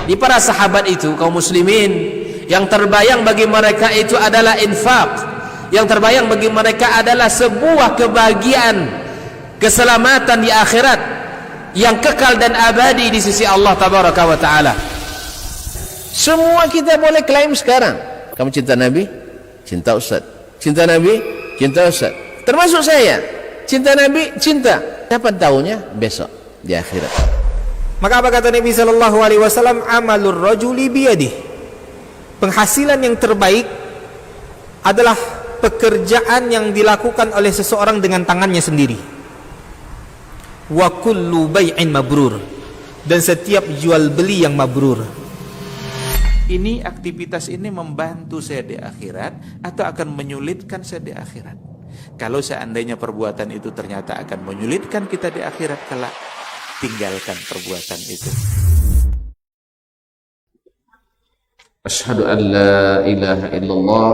Di para sahabat itu, kaum muslimin, yang terbayang bagi mereka itu adalah infak, yang terbayang bagi mereka adalah sebuah kebahagiaan, keselamatan di akhirat yang kekal dan abadi di sisi Allah tabaraka wa taala. Semua kita boleh klaim sekarang, kamu cinta Nabi, cinta Ustaz. Cinta Nabi, cinta Ustaz. Termasuk saya, cinta Nabi, cinta. Kapan tahunya? Besok di akhirat. Maka apa kata Nabi sallallahu alaihi wasallam? Amalur rajuli biyadihi. Penghasilan yang terbaik adalah pekerjaan yang dilakukan oleh seseorang dengan tangannya sendiri. Wa kullu bai'in mabrur, dan setiap jual beli yang mabrur. Ini aktivitas ini membantu saya di akhirat atau akan menyulitkan saya di akhirat? Kalau seandainya perbuatan itu ternyata akan menyulitkan kita di akhirat kelak, tinggalkan perbuatan itu. Asyhadu an la ilaha illallah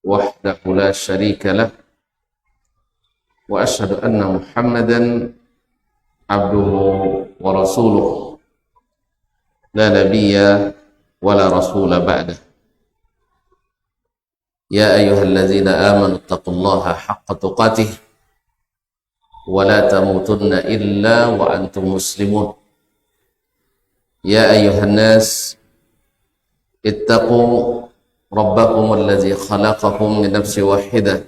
wahdahu la syarika lah wa asyhadu anna Muhammadan abduhu wa rasuluh la nabiyya wa la rasula ba'dah. Ya ayyuhalladzina amanu taqullaha haqqa tuqatih wa la tamutunna illa wa antum muslimun. Ya ayyuhan nas ittaqu rabbakum alladzi khalaqakum min nafsin wahidah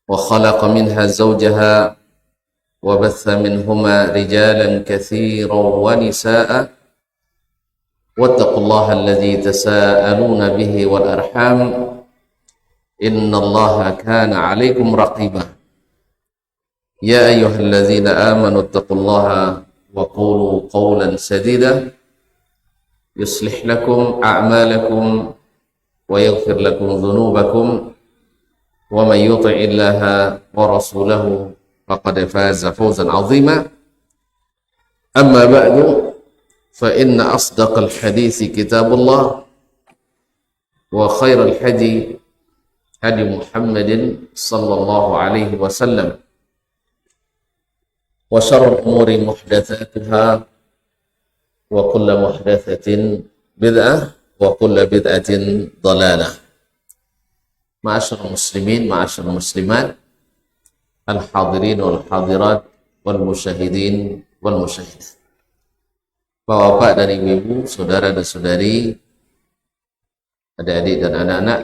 wa khalaqa minha zawjaha wa batha minhuma rijalan katsiran wa nisaa'a wattaqullaha alladzi tasaaluna bihi wal arham innallaha kana 'alaikum raqiba. Ya ayyuhalladzina amanu ittaqullaha wa qulu qawlan sadida yuslih lakum a'malakum wa yaghfir lakum dhunubakum wa man yuti'illaha wa rasulahu faqad faza fawzan 'azima. Amma ba'du, fa inna asdaqal hadithi kitabullah wa khairal hadi hadi Muhammadin sallallahu alaihi wasallam wa syarrul umuri muhdatsatuha wa kullu muhdatsatin bid'ah wa kullu bid'atin dhalalah. Ma'asyiral muslimin, ma'asyiral muslimat, al-hadirin wal hadirat wal musyahidin wal musyahidat. Bapak-bapak dan ibu-ibu, saudara dan saudari, adik-adik dan anak-anak,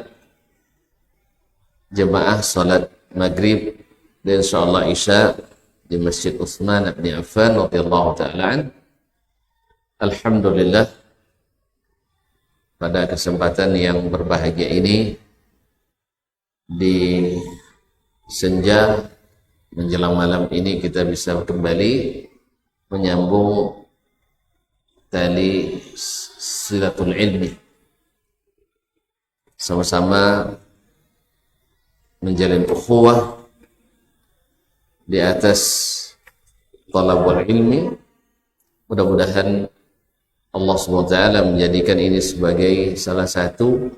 jemaah salat maghrib dan insyaallah isya di Masjid Utsman bin Affan radhiyallahu ta'ala an. Alhamdulillah, pada kesempatan yang berbahagia ini, di senja menjelang malam ini kita bisa kembali menyambung tali silatul ilmi, sama-sama menjalin ukhuwah di atas talabul ilmi. Mudah-mudahan Allah SWT menjadikan ini sebagai salah satu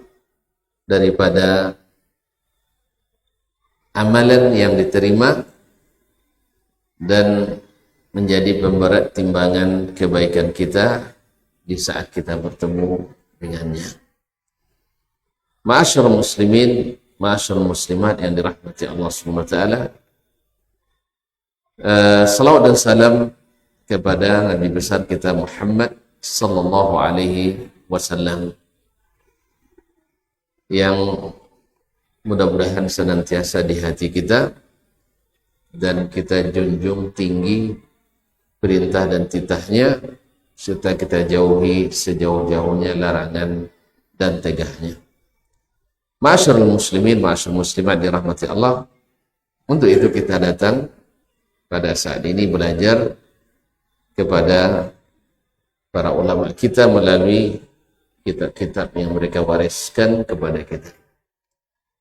daripada amalan yang diterima dan menjadi pemberat timbangan kebaikan kita di saat kita bertemu dengannya. Ma'asyiral muslimin, ma'asyiral muslimat yang dirahmati Allah SWT, salawat dan salam kepada Nabi besar kita Muhammad sallallahu alaihi wasallam, yang mudah-mudahan senantiasa di hati kita dan kita junjung tinggi perintah dan titahnya, serta kita jauhi sejauh-jauhnya larangan dan tegahnya. Ma'asyiral muslimin, ma'asyiral muslimat dirahmati Allah, untuk itu kita datang pada saat ini belajar kepada para ulama kita melalui kitab-kitab yang mereka wariskan kepada kita.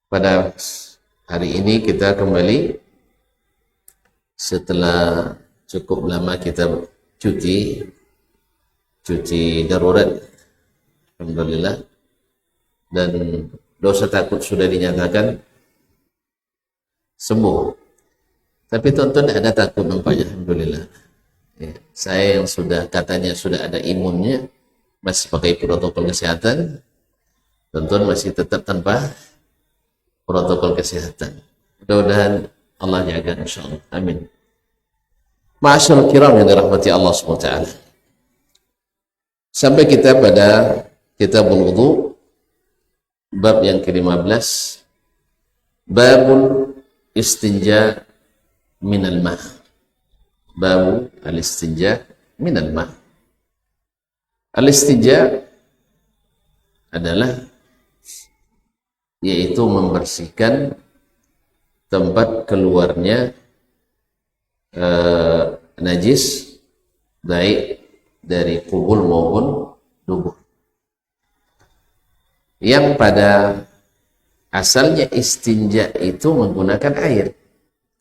Pada hari ini kita kembali setelah cukup lama kita cuti darurat, alhamdulillah, dan dosa takut sudah dinyatakan sembuh. Tapi tonton ada takut nampaknya, alhamdulillah. Ya, saya yang sudah katanya sudah ada imunnya, masih pakai protokol kesehatan, tonton masih tetap tanpa protokol kesehatan. Mudah-mudahan Allah jaga insyaallah. Amin. Ma'asyiral kiram yang dirahmati Allah SWT. Sampai kita pada Kitabul Wudu, bab yang ke-15, babul istinja minal ma'. Babu al-istinja minal ma'. Al-istinja adalah yaitu membersihkan tempat keluarnya najis baik dari kubul maupun dubur, yang pada asalnya istinja itu menggunakan air.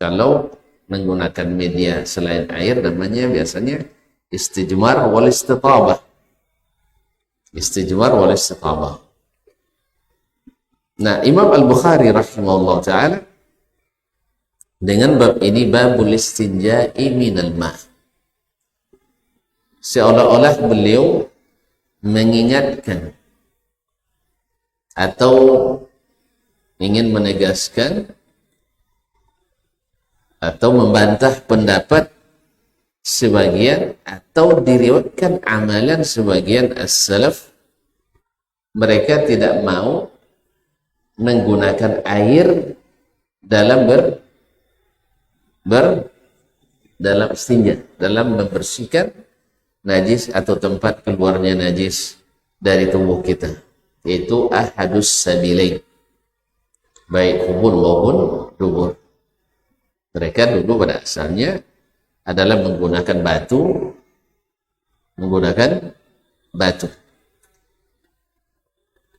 Kalau menggunakan media selain air namanya biasanya istijmar wal istitabah. Istijmar wal istitabah. Nah, Imam Al-Bukhari rahimahullah ta'ala dengan bab ini, babul istinja'i minal ma', seolah-olah beliau mengingatkan atau ingin menegaskan atau membantah pendapat sebagian atau diriwayatkan amalan sebagian as-salaf. Mereka tidak mau menggunakan air dalam dalam istinja, dalam membersihkan najis atau tempat keluarnya najis dari tubuh kita, yaitu ahadus sabilain, baik kubur maupun dubur. Mereka dulu pada asalnya adalah menggunakan batu.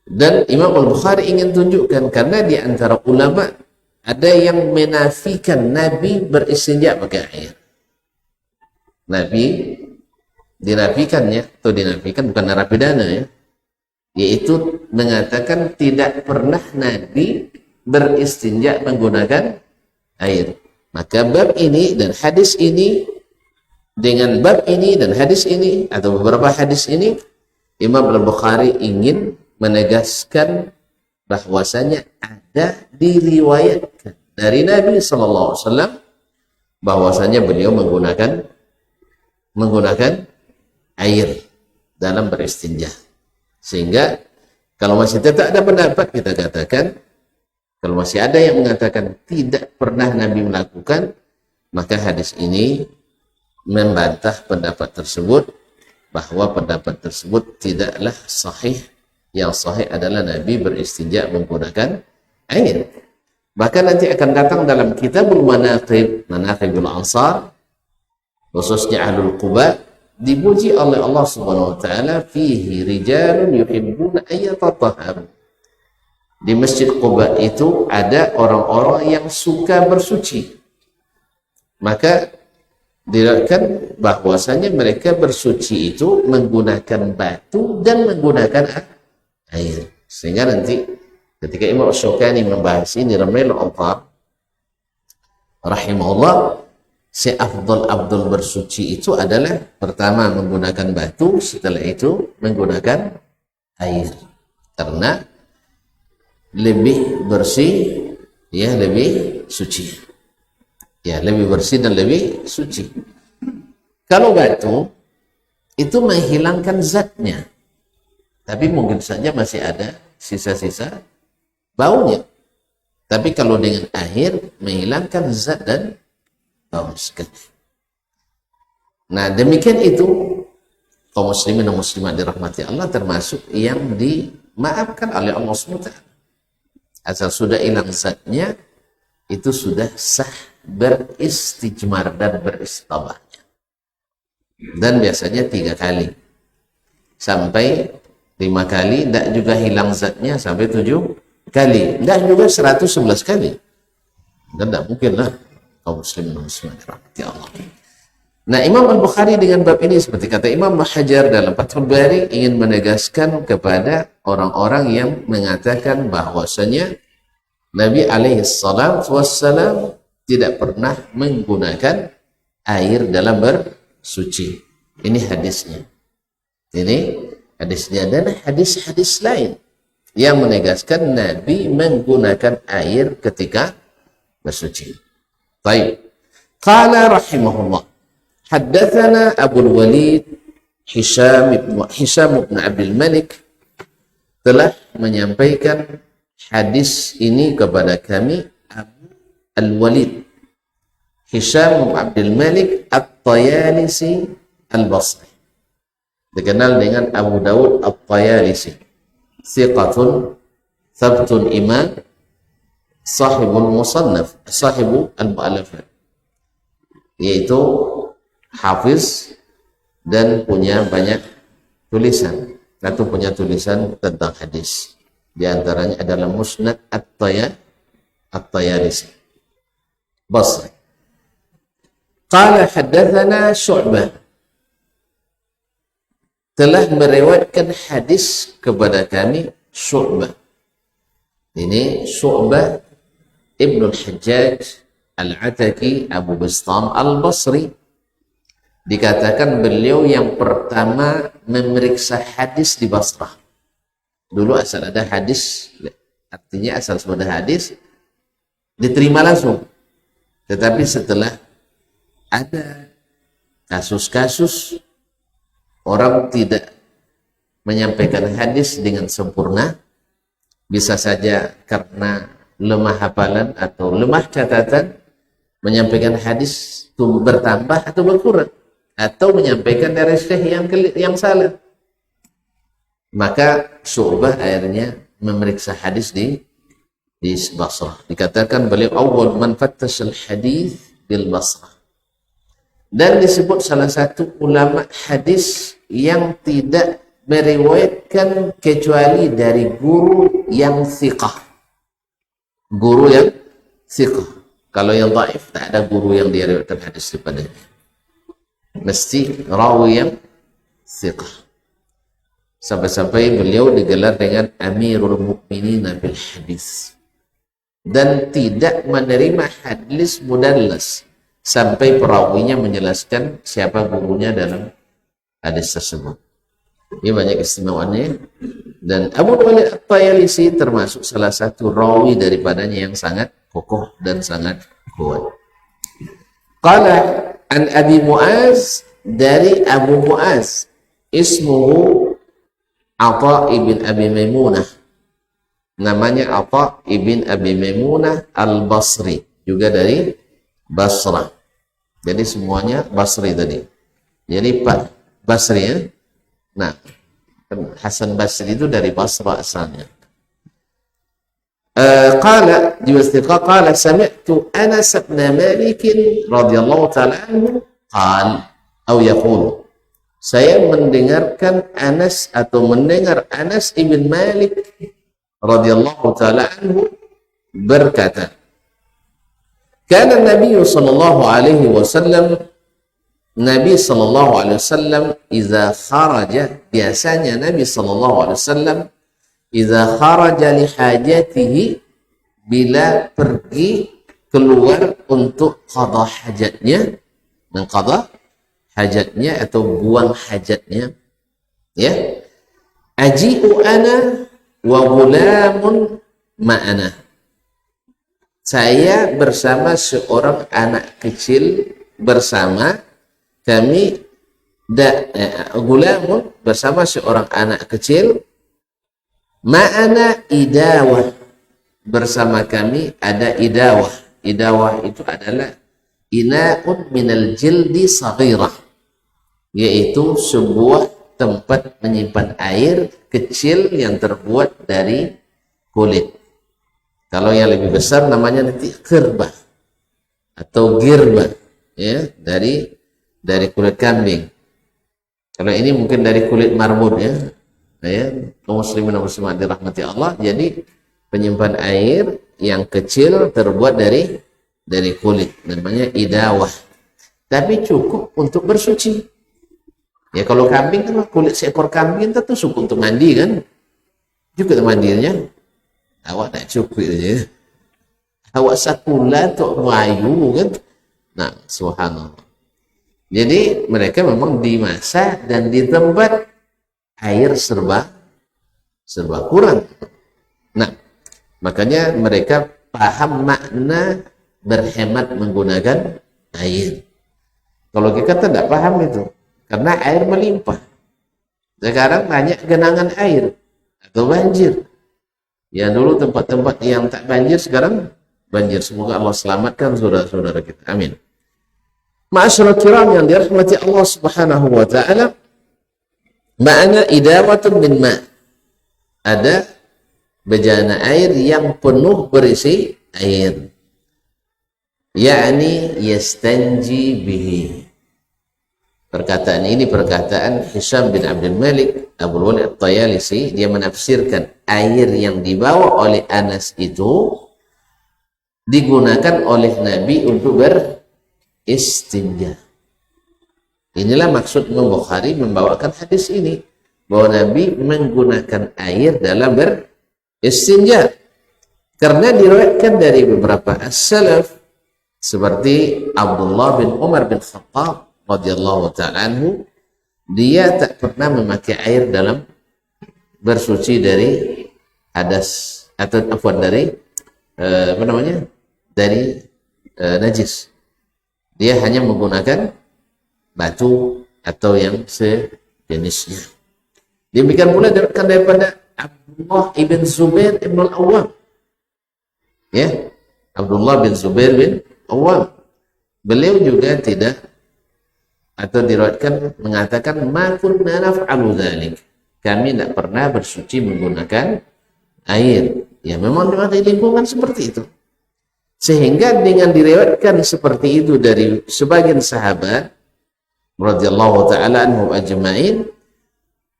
Dan Imam Al-Bukhari ingin tunjukkan, karena di antara ulama ada yang menafikan Nabi beristinja pakai air. Nabi dinafikannya, atau dinafikan bukan narapidana ya, yaitu mengatakan tidak pernah Nabi beristinja menggunakan air. Maka bab ini dan hadis ini, dengan bab ini dan hadis ini atau beberapa hadis ini, Imam Al-Bukhari ingin menegaskan bahwasanya ada diriwayatkan dari Nabi SAW bahwasanya beliau menggunakan air dalam beristinja. Sehingga kalau masih tetap ada pendapat, kita katakan, kalau masih ada yang mengatakan tidak pernah Nabi melakukan, maka hadis ini membantah pendapat tersebut, bahwa pendapat tersebut tidaklah sahih. Yang sahih adalah Nabi beristinja menggunakan air. Bahkan nanti akan datang dalam Kitabul Manaqib, Manaqibul Ansar, khususnya Ahlul Quba, dipuji oleh Allah Subhanahu wa taala, fihi rijalun yuhibbuna ayyatatahharu. Di Masjid Quba itu ada orang-orang yang suka bersuci. Maka diriwayatkan bahwasanya mereka bersuci itu menggunakan batu dan menggunakan air. Sehingga nanti ketika Imam Syaukani membahas ini Ramil Al-Antar rahimahullah, seafdal bersuci itu adalah pertama menggunakan batu, setelah itu menggunakan air, karena lebih bersih, ya, lebih suci, ya, lebih bersih dan lebih suci. Kalau batu itu menghilangkan zatnya, tapi mungkin saja masih ada sisa-sisa baunya. Tapi kalau dengan air menghilangkan zat dan bau sekali. Nah, demikian itu kaum muslimin dan muslimat dirahmati Allah, termasuk yang dimaafkan oleh Allah SWT. Asal sudah hilang zatnya, itu sudah sah beristijmar dan beristabahnya. Dan biasanya 3 kali sampai 5 kali, tidak juga hilang zatnya sampai 7 kali, tidak juga 111 kali. Dan tidak mungkin lah kaum muslimin dan muslimat dirahmati Allah. Nah, Imam Al-Bukhari dengan bab ini, seperti kata Imam Hajar dalam Fathul Bari, ingin menegaskan kepada orang-orang yang mengatakan bahwasanya Nabi alaihissalam tidak pernah menggunakan air dalam bersuci. Ini hadisnya. Ini Hadisnya adalah hadis-hadis lain yang menegaskan Nabi menggunakan air ketika bersuci. Baik. Qala rahimahullah. Haddatsana Abu Walid Hisham bin Abdul Malik telah menyampaikan hadis ini kepada kami Abu Al-Walid Hisham bin Abdul Malik At-Tayalisi Al-Basri, dikenal dengan Abu Dawud At-Tayalisi, thiqatun thabtun iman, sahibul musannaf, sahibu al-mu'allafat, yaitu hafiz dan punya banyak tulisan atau punya tulisan tentang hadis. Di antaranya adalah Musnad At-Tayalisi Basri. Qala haddatsana Syu'bah, telah meriwayatkan hadis kepada kami Syu'bah. Ini Syu'bah Ibnu Al-Hajjaj Al-Ataki Abu Bistam Al-Basri. Dikatakan beliau yang pertama memeriksa hadis di Basrah. Dulu asal ada hadis, artinya asal sudah hadis diterima langsung. Tetapi setelah ada kasus-kasus orang tidak menyampaikan hadis dengan sempurna, bisa saja karena lemah hafalan atau lemah catatan, menyampaikan hadis itu bertambah atau berkurang, atau menyampaikan dari syekh yang salah. Maka Syu'bah akhirnya memeriksa hadis di Basrah. Dikatakan beliau awal man fattashal hadis bil Basrah, dan disebut salah satu ulama hadis yang tidak meriwayatkan kecuali dari guru yang thiqah. Guru yang thiqah. Kalau yang dhaif, tak ada guru yang dia riwayatkan hadis daripadanya. Mesti rawi yang thiqah. Sampai-sampai beliau digelar dengan Amirul Mukminin bil hadis, dan tidak menerima hadis mudallas sampai perawinya menjelaskan siapa gurunya dalam hadis tersebut. Ini banyak istimewaannya. Dan Abu Walid At-Tayalisi termasuk salah satu rawi daripadanya yang sangat kokoh dan sangat kuat. Qala an Abi Muaz, dari Abu Muaz, ismuhu Atha ibn Abi Maimunah, namanya Atha ibn Abi Maimunah Al-Basri, juga dari Basrah. Jadi semuanya Basri tadi. Jadi Pak Basri ya. Nah, Hasan Basri itu dari Basra asalnya. Qala diwastiqa qala sami'tu Anas bin Malik radhiyallahu ta'ala anhu qala atau yaqul, saya mendengarkan Anas atau mendengar Anas ibn Malik radhiyallahu ta'ala anhu berkata, kana Nabi sallallahu alaihi wasallam, Nabi sallallahu alaihi wasallam idza kharaja, biasanya Nabi sallallahu alaihi wasallam idza kharaja li hajatihi, bila pergi keluar untuk qada hajatnya, mengqada hajatnya atau buang hajatnya, ya, aji'u ana wa ghulamun ma'ana, saya bersama seorang anak kecil, bersama kami, gulamun bersama seorang anak kecil, ma'ana idawah, bersama kami ada idawah. Idawah itu adalah ina'un minal jildi saghirah, yaitu sebuah tempat menyimpan air kecil yang terbuat dari kulit. Kalau yang lebih besar namanya nanti khirbah atau girba, ya, dari kulit kambing. Kalau ini mungkin dari kulit marmut, ya. Ya, kaum muslimin dan muslimat dirahmati Allah. Jadi penyimpan air yang kecil terbuat dari kulit, namanya idawah. Tapi cukup untuk bersuci. Ya, kalau kambing kan kulit seekor kambing tentu cukup untuk mandi kan. Juga mandinya. Awak tak cukup aja. Awak sakula tok mayu kan. Nah, subhanallah. Jadi mereka memang dimasak dan di tempat air serba kurang. Nah, makanya mereka paham makna berhemat menggunakan air. Kalau kita tidak paham itu, karena air melimpah. Sekarang banyak genangan air atau banjir. Ya dulu tempat-tempat yang tak banjir sekarang banjir. Semoga Allah selamatkan saudara-saudara kita. Amin. Ma'asyiral kiram yang dirahmati Allah Subhanahu wa taala, makna idawatun min ma'. Ada bejana air yang penuh berisi air. Yakni yastanji bihi. Perkataan ini perkataan Hisham bin Abdul Malik Abul Walid At-Tayalisi. Dia menafsirkan air yang dibawa oleh Anas itu digunakan oleh Nabi untuk beristinja. Inilah maksud Imam Bukhari membawakan hadis ini, bahwa Nabi menggunakan air dalam beristinja. Karena diriwayatkan dari beberapa as-salaf seperti Abdullah bin Umar bin Khattab radhiyallahu ta'ala anhu, dia tak pernah memakai air dalam bersuci dari hadas atau dari najis. Dia hanya menggunakan batu atau yang sejenisnya. Demikian pula daripada Abdullah ibn Zubair ibn al-Awwam. Ya, Abdullah bin Zubair bin Awwam. Beliau juga tidak, atau diriwayatkan mengatakan ma kunna naf'alu dzalik. Kami tidak pernah bersuci menggunakan air. Ya memang di lingkungan seperti itu. Sehingga dengan diriwayatkan seperti itu dari sebagian sahabat radhiyallahu taala anhum ajma'in,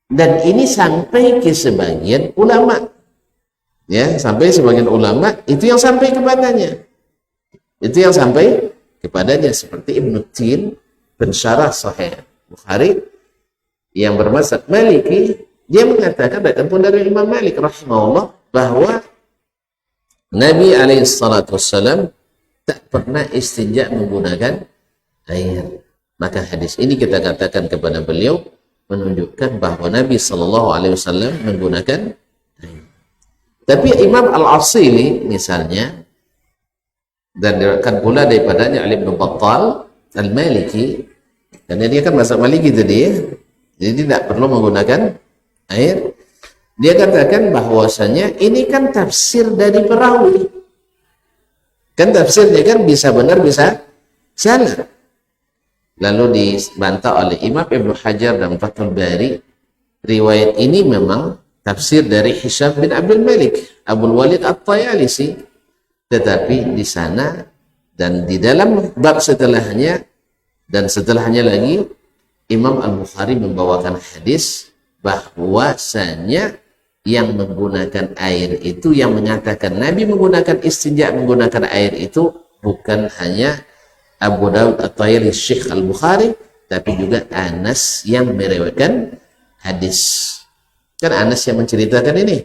dan ini sampai ke sebagian ulama. Ya, sampai sebagian ulama itu yang sampai kepadanya. Itu yang sampai kepadanya seperti Ibnu Tin pensyarah Sahih Bukhari yang bermazhab Maliki, dia mengatakan bahkan pun dari Imam Malik rahimahullah bahwa Nabi alaihissalam tak pernah istinja menggunakan air. Maka hadis ini kita katakan kepada beliau menunjukkan bahwa Nabi SAW menggunakan air. Tapi Imam Al-Asili misalnya, dan diriwayatkan pula daripadanya Ali bin Battal Al-Maliki, karena dia kan mazhab Maliki tadi ya, jadi tidak perlu menggunakan air. Dia katakan bahwasanya ini kan tafsir dari perawi, kan tafsirnya kan bisa benar bisa salah. Lalu dibantah oleh Imam Ibnu Hajar dan Fathul Bari, riwayat ini memang tafsir dari Hisham bin Abdul Malik Abul Walid At-Tayalisi, tetapi di sana dan di dalam bab setelahnya dan setelahnya lagi Imam Al-Bukhari membawakan hadis bahwasanya yang menggunakan air itu, yang mengatakan Nabi menggunakan istinja menggunakan air itu bukan hanya Abu Dawud At-Tayalisi Syekh Al-Bukhari, tapi juga Anas yang meriwayatkan hadis. Kan Anas yang menceritakan ini,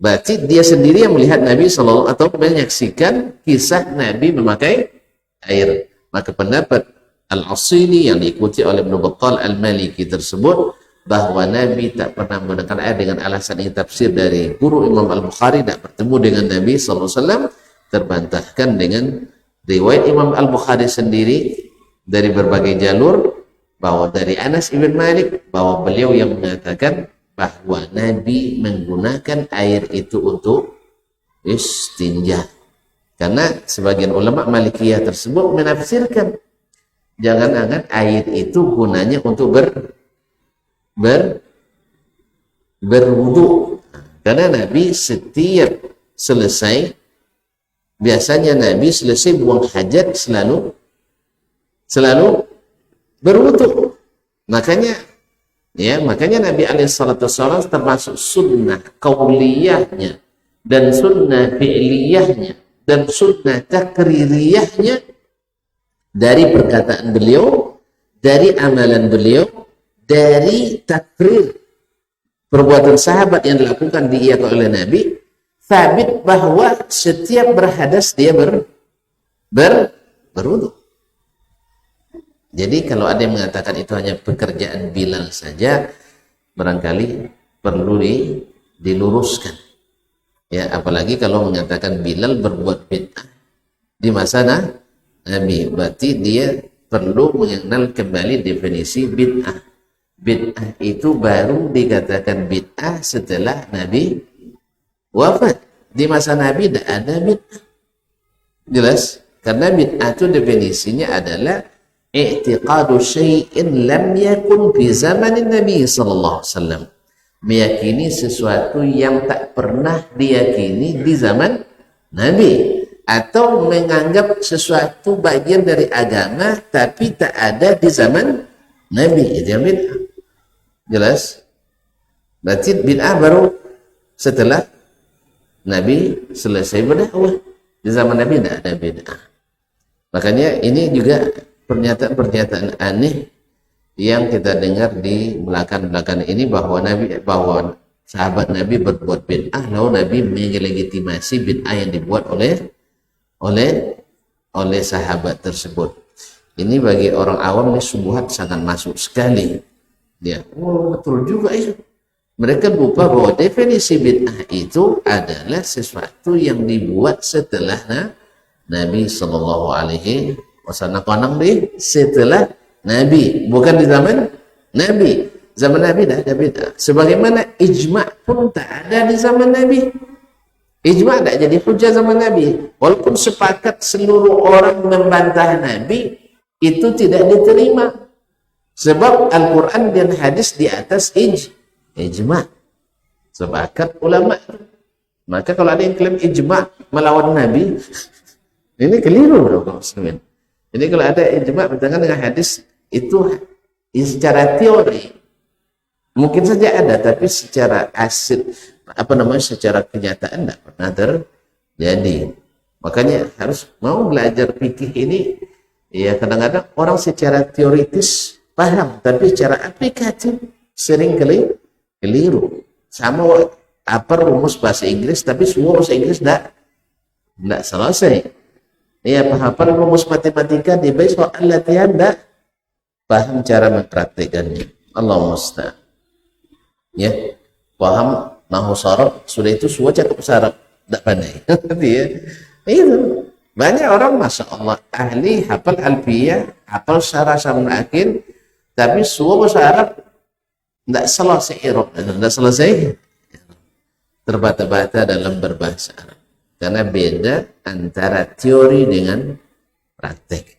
berarti dia sendiri yang melihat Nabi SAW atau menyaksikan kisah Nabi memakai air. Maka pendapat Al-Asili yang diikuti oleh Ibnu Battal Al-Maliki tersebut, bahwa Nabi tak pernah menggunakan air dengan alasan ini tafsir dari guru Imam Al-Bukhari, tak bertemu dengan Nabi SAW, terbantahkan dengan riwayat Imam Al-Bukhari sendiri dari berbagai jalur, bahwa dari Anas ibn Malik, bahwa beliau yang mengatakan bahwa Nabi menggunakan air itu untuk istinja. Karena sebagian ulama Malikiyah tersebut menafsirkan jangan-jangan air itu gunanya untuk berwudu. Karena Nabi setiap selesai, biasanya Nabi selesai buang hajat selalu berwudu. Makanya Nabi alaihissalam termasuk sunnah qauliyahnya dan sunnah fi'liyahnya dan sunnah takririyahnya dari perkataan beliau, dari amalan beliau, dari takrir perbuatan sahabat yang dilakukan diiakan oleh Nabi, sabit bahwa setiap berhadas dia berwudu. Jadi kalau ada yang mengatakan itu hanya pekerjaan Bilal saja, barangkali perlu diluruskan. Ya, apalagi kalau menyatakan Bilal berbuat bid'ah di masa Nabi, berarti dia perlu mengenal kembali definisi bid'ah. Bid'ah itu baru dikatakan bid'ah setelah Nabi wafat. Di masa Nabi tidak ada bid'ah. Jelas? Karena bid'ah itu definisinya adalah i'tiqadu syai'in lam yakun fi zamanin Nabi sallallahu alaihi wasallam. Meyakini sesuatu yang tak pernah diyakini di zaman Nabi, atau menganggap sesuatu bagian dari agama tapi tak ada di zaman Nabi. Itu yang bid'ah. Jelas? Berarti bid'ah baru setelah Nabi selesai berdakwah. Di zaman Nabi tidak ada bid'ah. Makanya ini juga pernyataan-pernyataan aneh yang kita dengar di belakang-belakang ini bahwa sahabat Nabi berbuat bid'ah, lalu Nabi melegitimasi bid'ah yang dibuat oleh sahabat tersebut. Ini bagi orang awam ini syubhat sangat masuk sekali. Dia, oh betul juga ya. Mereka lupa bahwa definisi bid'ah itu adalah sesuatu yang dibuat setelah Nabi Sallallahu Alaihi Wasallam. Setelah Nabi, bukan di zaman Nabi. Zaman Nabi tidak ada bid'ah. Sebagaimana ijma' pun tak ada di zaman Nabi. Ijma' tidak jadi hujah zaman Nabi. Walaupun sepakat seluruh orang membantah Nabi, itu tidak diterima. Sebab Al-Quran dan hadis di atas ijma'. Sepakat ulama. Maka kalau ada yang klaim ijma' melawan Nabi, ini keliru kaum muslimin. Jadi kalau ada ijma' bertentangan dengan hadis, itu secara teori mungkin saja ada, tapi secara secara kenyataan tidak pernah terjadi. Makanya harus mau belajar fikih ini, ya kadang-kadang orang secara teoritis paham, tapi secara aplikatif sering keliru. Sama rumus bahasa Inggris, tapi semua bahasa Inggris tidak selesai. Ya, paham rumus matematika di base soal latihan tidak paham cara mempraktekannya. Allah musta'an. Ya, paham nahu saraf, sudah itu semua cakap saraf tidak pandai. Ya. Itu banyak orang masya Allah ahli hafal alfiyah, hafal syarah samul akhir, tapi semua bahasa Arab tidak selesai Arab, tidak selesai terbata-bata dalam berbahasa Arab. Karena beda antara teori dengan praktek.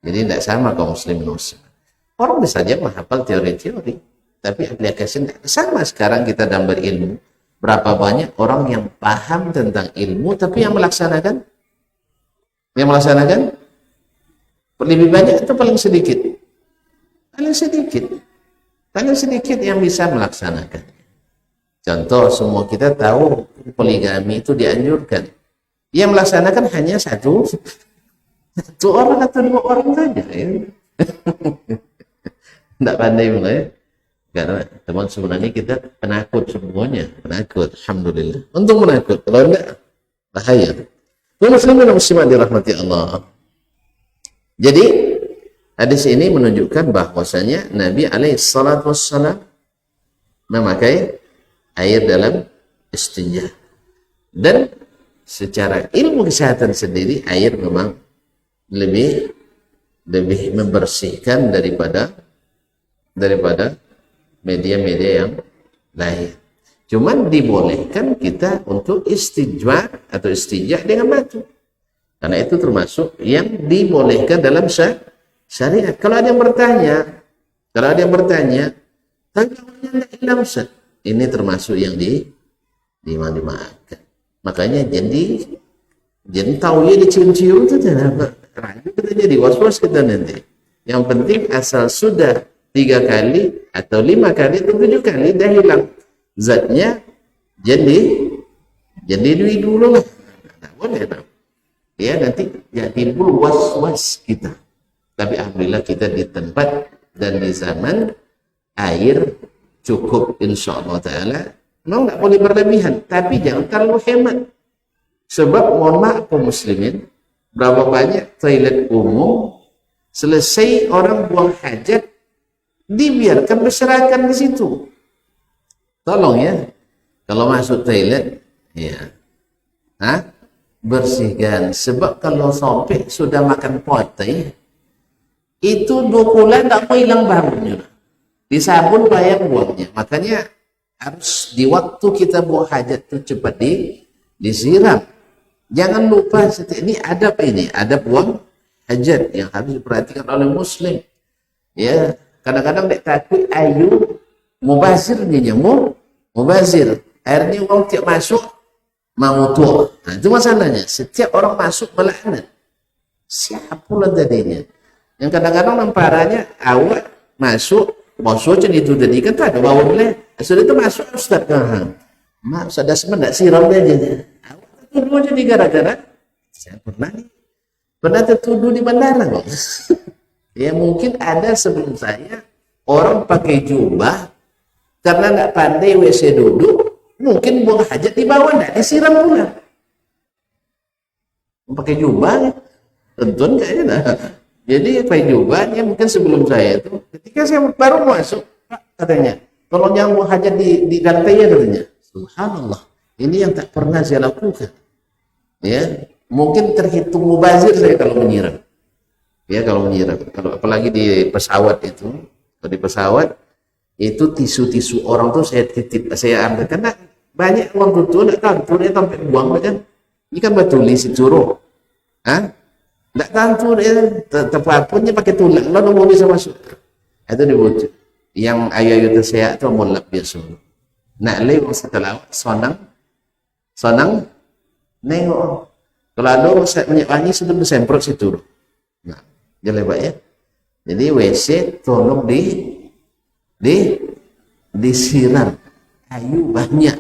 Jadi tidak sama kaum muslimin. Orang bisa saja menghafal teori-teori, tapi aplikasi tidak sama. Sekarang kita dalam berilmu, berapa banyak orang yang paham tentang ilmu, tapi yang melaksanakan lebih banyak atau paling sedikit? Paling sedikit yang bisa melaksanakan. Contoh, semua kita tahu poligami itu dianjurkan. Yang melaksanakan hanya satu orang atau dua orang saja. Tidak pandai mulai. Karena teman sebenarnya kita penakut semuanya. Penakut, alhamdulillah. Untung menakut. Kalau tidak, bahaya. Muslimin dan muslimat dirahmati Allah. Jadi, hadis ini menunjukkan bahwasanya Nabi SAW memakai air dalam istinja. Dan secara ilmu kesehatan sendiri, air memang lebih membersihkan daripada media-media yang lain. Cuman dibolehkan kita untuk istijmar atau istijah dengan batu. Karena itu termasuk yang dibolehkan dalam syariat. Kalau ada yang bertanya, tangannya tidak hilang, ini termasuk yang dimaafkan. Makanya jadi tahu ya dicium-cium itu tidak ragu, kita jadi was-was kita nanti. Yang penting asal sudah 3 kali atau 5 kali atau 7 kali dah hilang zatnya, jadi dulu lah. Tidak boleh. Ya nanti jadi pun was-was kita. Tapi alhamdulillah kita di tempat dan di zaman air cukup insyaallah ta'ala. Memang tidak boleh berlebihan, tapi jangan terlalu hemat. Sebab mohon maaf kaum muslimin, berapa banyak toilet umum selesai orang buang hajat dibiarkan berserakan di situ. tolong ya, kalau masuk toilet, ya, bersihkan. Sebab kalau sampai sudah makan potai, itu 2 bulan tak mau hilang baunya. Disabun bayar buangnya. Makanya harus di waktu kita buang hajat itu cepat disiram. Jangan lupa ini adab buang hajat yang harus diperhatikan oleh muslim. Ya, kadang-kadang dek takut ayu mubazir nih mubazir. Akhirnya orang tiap masuk mau tua. Nah, itu masalahnya. Setiap orang masuk melaknat. Siapa pula tadinya? Yang kadang-kadang namparanya awak masuk bosok itu tadi kan tak ada bawa boleh. Sudah itu masuk Ustaz kan. Mak sudah semendak siram dia aja. Awak tertuduh jadi gara-gara saya pernah tertuduh di bandara kok. Ya mungkin ada sebelum saya orang pakai jubah karena nggak pandai WC duduk, mungkin buang hajat di bawah nggak disiram pula. Pakai jubah ya. Tentu enggak ya. Jadi pakai jubahnya mungkin sebelum saya itu ketika saya baru masuk Pak katanya tolong jangan buang hajat di lantai ya katanya. Subhanallah, ini yang tak pernah saya lakukan. Ya, mungkin terhitung mubazir saya kalau menyiram. Ya, kalau menyiram. Kalau apalagi di pesawat itu, kalau di pesawat itu tisu-tisu orang tuh saya titip, saya ambil karena banyak uang tuh enggak tahu dia sampai buang kan. Ini kan batulis curug. Enggak tahu dia tepapunnya pakai tulang, lalu mau bisa masuk. Itu dibujuk. Yang ayu-ayu terseak itu mulap biasa. Nak lewat setelah sonang nengok. Kalau ada saya minyak wangi sudah disemprot situ. Nah, jadi Pak ya. Jadi WC tolong disiram. Ayu banyak.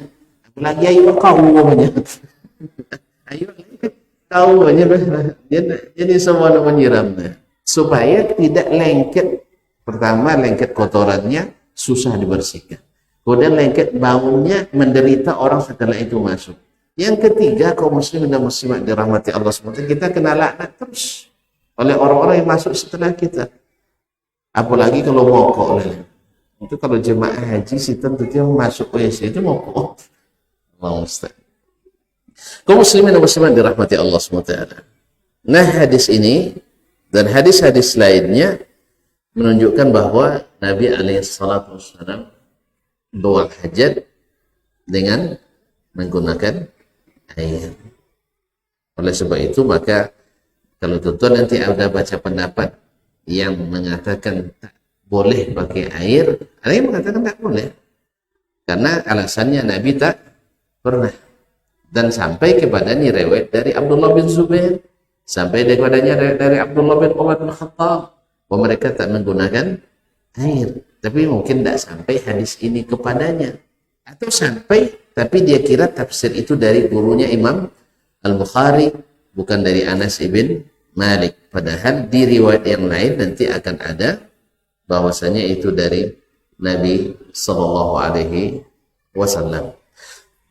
Apalagi ayu kau banyak. Ayu kau banyak. Jadi semua menyiramnya supaya tidak lengket. Pertama lengket kotorannya susah dibersihkan. Kemudian lengket baunya menderita orang setelah itu masuk. Yang ketiga, kaum muslim dan muslimat dirahmati Allah SWT, kita kena laknat terus oleh orang-orang yang masuk setelah kita. Apalagi kalau mokok. Itu kalau jemaah haji sih tentu dia masuk WC itu mokok. Allah Ustaz. Kaum muslimin dan muslimat dirahmati Allah SWT. Nah, hadis ini dan hadis-hadis lainnya menunjukkan bahwa Nabi SAW buang hajat dengan menggunakan air. Oleh sebab itu maka kalau tuan nanti ada baca pendapat yang mengatakan tak boleh pakai air, ada yang mengatakan tak boleh karena alasannya Nabi tak pernah, dan sampai kepadanya riwayat dari Abdullah bin Zubair, sampai kepadanya dari Abdullah bin Umar bin Khattab bahwa mereka tak menggunakan air. Tapi mungkin tidak sampai hadis ini kepadanya, atau sampai tapi dia kira tafsir itu dari gurunya Imam Al-Bukhari, bukan dari Anas ibn Malik. Padahal di riwayat yang lain nanti akan ada bahwasanya itu dari Nabi Sallallahu Alaihi Wasallam.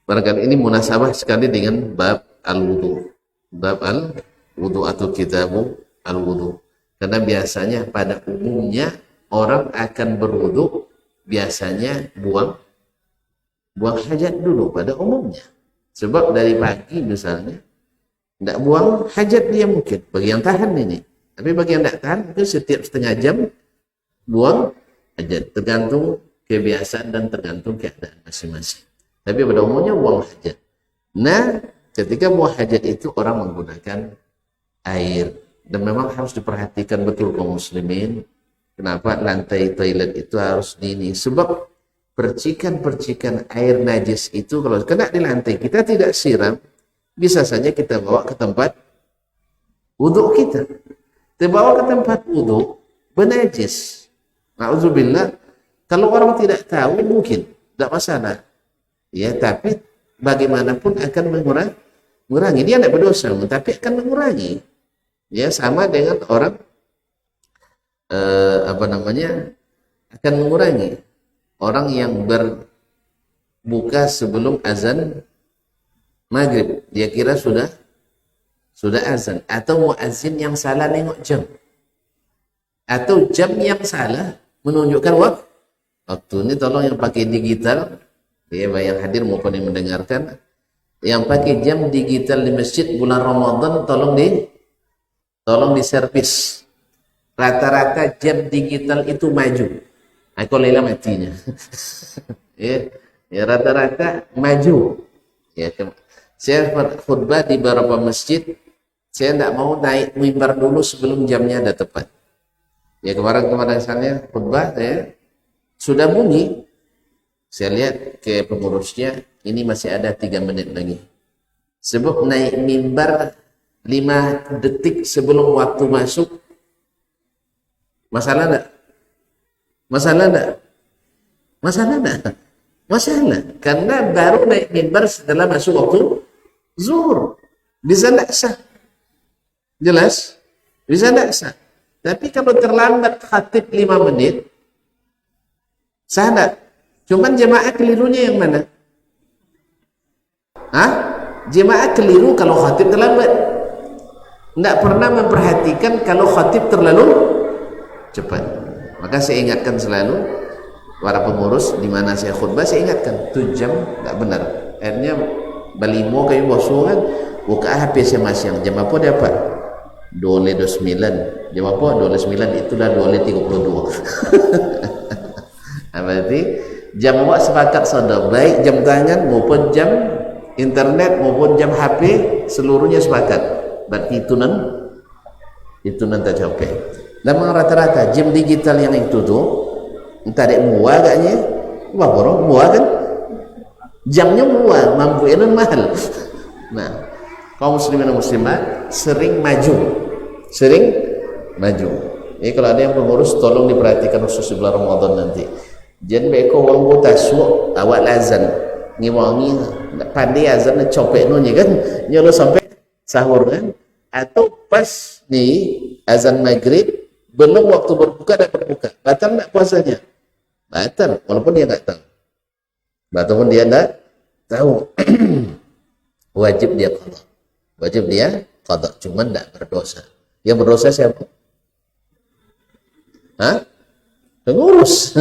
Barangkali ini munasabah sekali dengan bab al-wudu, bab al-wudu atau kitabu al-wudu. Karena biasanya pada umumnya orang akan berwudu biasanya buang hajat dulu pada umumnya. Sebab dari pagi misalnya tidak buang hajat dia mungkin bagi yang tahan ini. Tapi bagi yang tidak tahan mungkin setiap setengah jam buang hajat, tergantung kebiasaan dan tergantung keadaan masing-masing. Tapi pada umumnya buang hajat. Nah, ketika buang hajat itu orang menggunakan air, dan memang harus diperhatikan betul kaum muslimin. Kenapa lantai toilet itu harus dini? Sebab percikan-percikan air najis itu kalau kena di lantai kita tidak siram, bisa saja kita bawa ke tempat wudhu kita. Dibawa ke tempat wudhu bernajis. Na'udzubillah. Kalau orang tidak tahu mungkin tidak masalah. Ya, tapi bagaimanapun akan mengurangi. Dia tidak berdosa, tapi akan mengurangi. Ya, sama dengan orang akan mengurangi orang yang berbuka sebelum azan maghrib, dia kira sudah azan, atau muazzin yang salah nengok jam, atau jam yang salah menunjukkan waktu. Ini tolong yang pakai digital Ya, yang hadir maupun yang mendengarkan, yang pakai jam digital di masjid bulan Ramadan tolong diservis. Rata-rata jam digital itu maju. Aku lela matinya. ya rata-rata maju. Ya, saya khutbah di beberapa masjid, saya tidak mau naik mimbar dulu sebelum jamnya ada tepat. Ya, kemarin misalnya khutbah saya sudah bunyi, saya lihat ke pengurusnya, ini masih ada 3 menit lagi. Sebab naik mimbar 5 detik sebelum waktu masuk, masalah enggak? Masalah, karena baru naik mimbar setelah masuk waktu zuhur. Bisa enggak sah? Jelas? Bisa enggak sah? Tapi kalau terlambat khatib 5 menit, sah enggak? Cuman jemaah kelirunya yang mana? Jemaah keliru kalau khatib terlambat. Enggak pernah memperhatikan kalau khatib terlalu cepat. Maka saya ingatkan selalu para pengurus di mana saya khutbah, saya ingatkan 7 jam enggak benar. Akhirnya balimo kayu bosu kan buka HP saya masih jam apa dapat 2:29 jam apa 2:09 itulah 2:32. Berarti jam awak sepakat saudara, baik jam tangan maupun jam internet maupun jam HP seluruhnya sepakat. Berarti itu nan tak capek. Dan rata-rata jam digital yang itu tuh entah ada muah agaknya, muah kan? Jamnya muah, mampu enan mahal. Nah, kaum muslimin dan muslimat sering maju. Jadi kalau ada yang pengurus tolong diperhatikan khusus di bulan Ramadan nanti. Jangan beko wong go tasuk awak lazan ngiwangi pandai azan copek nunya kan nyolo sampai sahur kan, atau pas nih azan maghrib belum waktu berbuka dan berbuka, batal enggak puasanya? Batal, walaupun dia enggak tahu. Wajib dia qada, cuman enggak berdosa. Yang berdosa siapa? Pengurus.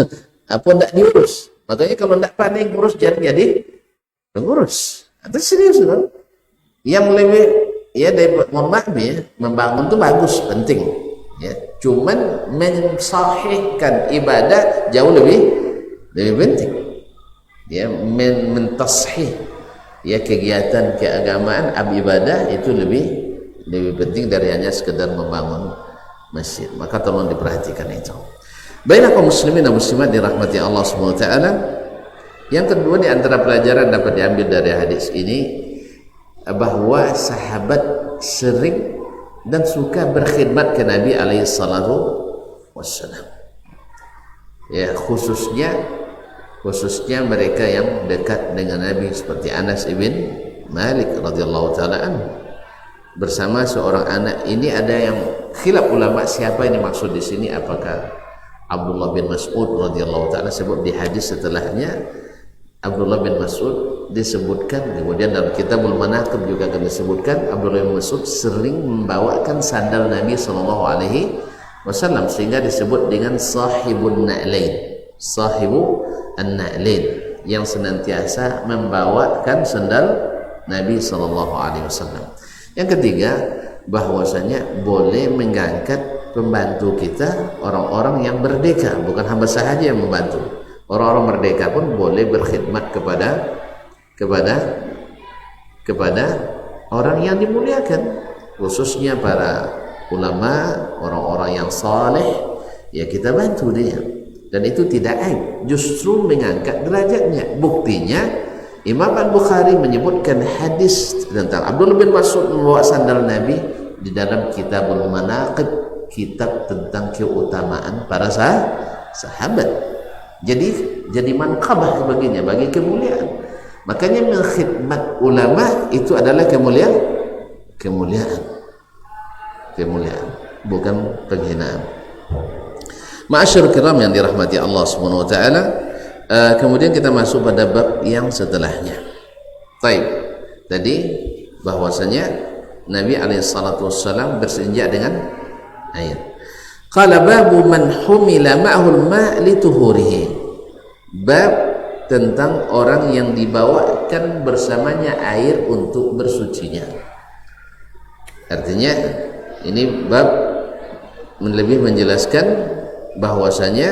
Apa enggak diurus? Makanya kalau enggak pandai ngurus jangan jadi pengurus. Atau serius kan? Yang lebih mohon maaf ya, membangun itu bagus, penting ya. Cuman mensahihkan ibadah jauh lebih penting. Ya, mentashih ya kegiatan keagamaan ibadah itu lebih penting dari hanya sekedar membangun masjid. Maka tolong diperhatikan itu. Baiklah kaum muslimin dan muslimat dirahmati Allah Subhanahu wa taala. Yang kedua di antara pelajaran dapat diambil dari hadis ini bahwa sahabat sering dan suka berkhidmat ke Nabi alaihi salatu wassalam. Ya, khususnya mereka yang dekat dengan Nabi seperti Anas ibn Malik radhiyallahu taala anhu. Bersama seorang anak ini ada yang khilaf ulama siapa yang dimaksud di sini, apakah Abdullah bin Mas'ud radhiyallahu taala, sebab di hadis setelahnya Abdullah bin Mas'ud disebutkan, kemudian dalam Kitabul Manaqib juga akan disebutkan Abdullah bin Mas'ud sering membawakan sandal Nabi sallallahu alaihi wasallam sehingga disebut dengan sahibun na'lain, sahibu an-na'lain, yang senantiasa membawakan sandal Nabi sallallahu alaihi wasallam. Yang ketiga, bahwasanya boleh mengangkat pembantu kita orang-orang yang merdeka, bukan hamba sahaja yang membantu. Orang-orang merdeka pun boleh berkhidmat kepada orang yang dimuliakan, khususnya para ulama, orang-orang yang saleh, ya kita bantu dia. Dan itu tidak aib, justru mengangkat derajatnya. Buktinya Imam Al-Bukhari menyebutkan hadis tentang Abdullah bin Mas'ud membawa sandal Nabi di dalam Kitabul Manaqib, kitab tentang keutamaan para sahabat. Jadi manqabah baginya, bagi kemuliaan. Makanya mengkhidmat ulama itu adalah kemuliaan, bukan penghinaan. Ma'asyarul kiram yang dirahmati Allah Subhanahu wa taala. Kemudian kita masuk pada bab yang setelahnya. Baik. Tadi bahwasanya Nabi alaihi salatu wassalam berstinja dengan air. Qala babu man humila ma'ahu al-ma' li tuhurihi. Bab tentang orang yang dibawakan bersamanya air untuk bersucinya. Artinya ini bab lebih menjelaskan bahwasanya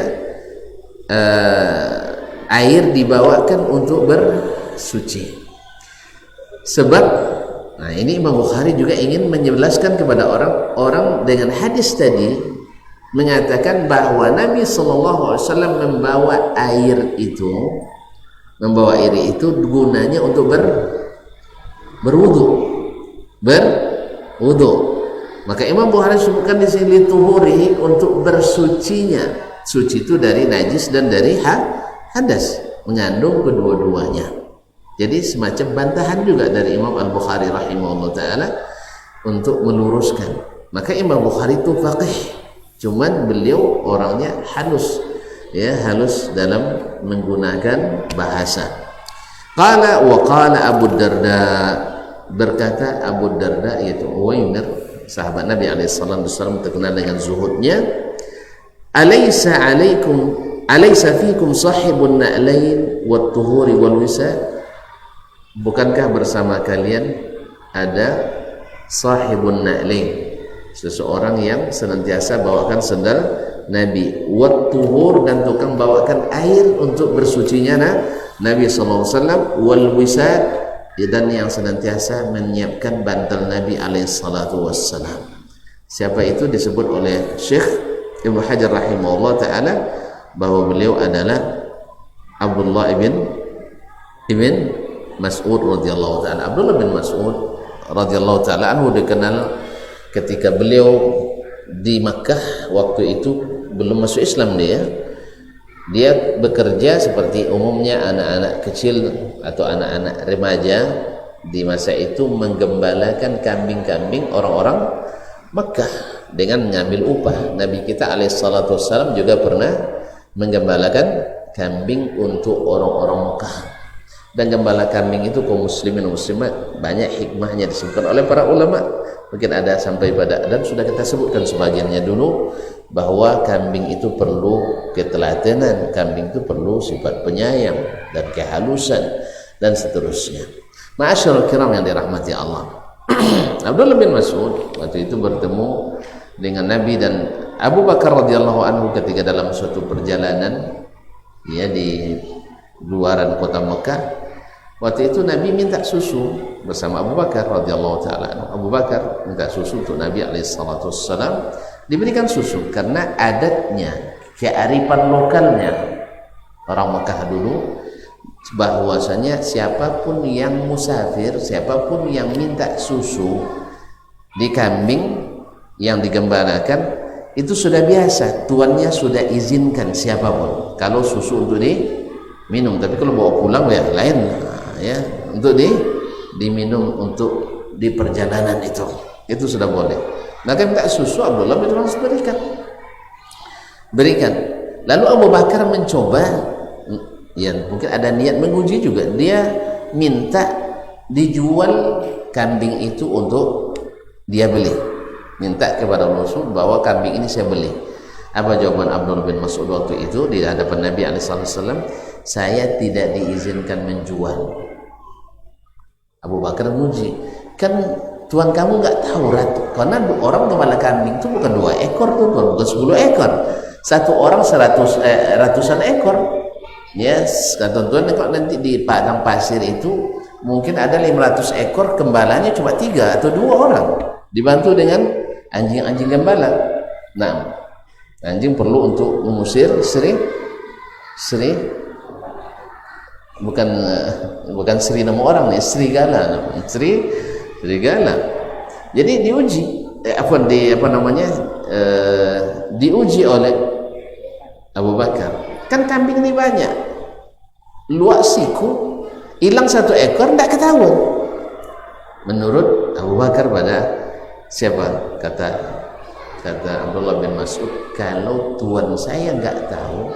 air dibawakan untuk bersuci. Sebab nah ini Imam Bukhari juga ingin menjelaskan kepada orang-orang dengan hadis tadi, mengatakan bahwa Nabi SAW membawa air itu gunanya untuk berwudu. Maka Imam Bukhari sebutkan di sini tuhuri, untuk bersucinya. Suci itu dari najis dan dari hadas, mengandung kedua-duanya. Jadi semacam bantahan juga dari Imam Al-Bukhari rahimahullah ta'ala untuk meluruskan. Maka Imam Bukhari itu faqih, cuman beliau orangnya halus, ya, halus dalam menggunakan bahasa. Qala Abu Darda, berkata Abu Darda yaitu Uwaimir, sahabat Nabi SAW terkenal dengan zuhudnya, alaysa fikum sahibun na'lain wat tuhuri wal wisa, bukankah bersama kalian ada sahibun na'lain, seseorang yang senantiasa bawakan sandal Nabi, wat tuhur, dan tukang bawakan air untuk bersucinya Nabi SAW, wal wisad, dan yang senantiasa menyiapkan bantal Nabi SAW. Siapa itu? Disebut oleh Syekh Ibnu Hajar rahimahullah ta'ala bahwa beliau adalah Abdullah ibn Mas'ud radhiyallahu ta'ala. Abdullah bin Mas'ud radhiyallahu ta'ala anhu dikenal ketika beliau di Makkah, waktu itu belum masuk Islam dia bekerja seperti umumnya anak-anak kecil atau anak-anak remaja di masa itu, menggembalakan kambing-kambing orang-orang Makkah dengan mengambil upah. Nabi kita alaihissalatu wassalam juga pernah menggembalakan kambing untuk orang-orang Makkah. Dan gembala kambing itu kaum muslimin dan muslimat banyak hikmahnya disebutkan oleh para ulama. Mungkin ada sampai pada, dan sudah kita sebutkan sebagiannya dulu, bahwa kambing itu perlu ketelatenan, kambing itu perlu sifat penyayang dan kehalusan dan seterusnya. Ma'asyiral kiram yang dirahmati Allah. Abdullah bin Mas'ud waktu itu bertemu dengan Nabi dan Abu Bakar radhiyallahu anhu ketika dalam suatu perjalanan ya di luaran kota Mekah. Waktu itu Nabi minta susu bersama Abu Bakar radhiyallahu taala. Abu Bakar minta susu untuk Nabi alaihi salatu wassalam, diberikan susu karena adatnya, kearifan lokalnya orang Mekah dulu, bahwasanya siapapun yang musafir, siapapun yang minta susu di kambing yang digembalakan itu sudah biasa, tuannya sudah izinkan siapapun kalau susu untuk diminum. Tapi kalau bawa pulang ya lain, ya, untuk diminum untuk di perjalanan itu sudah boleh. Maka minta susu, Abdullah bin Mas'ud berikan. Lalu Abu Bakar mencoba, ya mungkin ada niat menguji juga, dia minta dijual kambing itu untuk dia beli, minta kepada Rasul bahwa kambing ini saya beli. Apa jawaban Abdullah bin Mas'ud waktu itu di hadapan Nabi SAW? Saya tidak diizinkan menjual. Abu Bakar menguji, kan tuan kamu nggak tahu ratu, karena orang gembala kambing itu bukan 2 ekor tuh, bukan 10 ekor, satu orang ratusan ekor. Yes, kata tuan, kalau nanti di padang pasir itu mungkin ada 500 ekor, gembalanya cuma 3 atau 2 orang, dibantu dengan anjing-anjing gembala. Nah, anjing perlu untuk mengusir bukan Sri nama orang nih, serigala namanya, serigala. Jadi diuji oleh Abu Bakar. Kan kambing ini banyak, luak siku hilang 1 ekor tidak ketahuan. Menurut Abu Bakar pada siapa? Kata Abdullah bin Mas'ud, kalau tuan saya nggak tahu,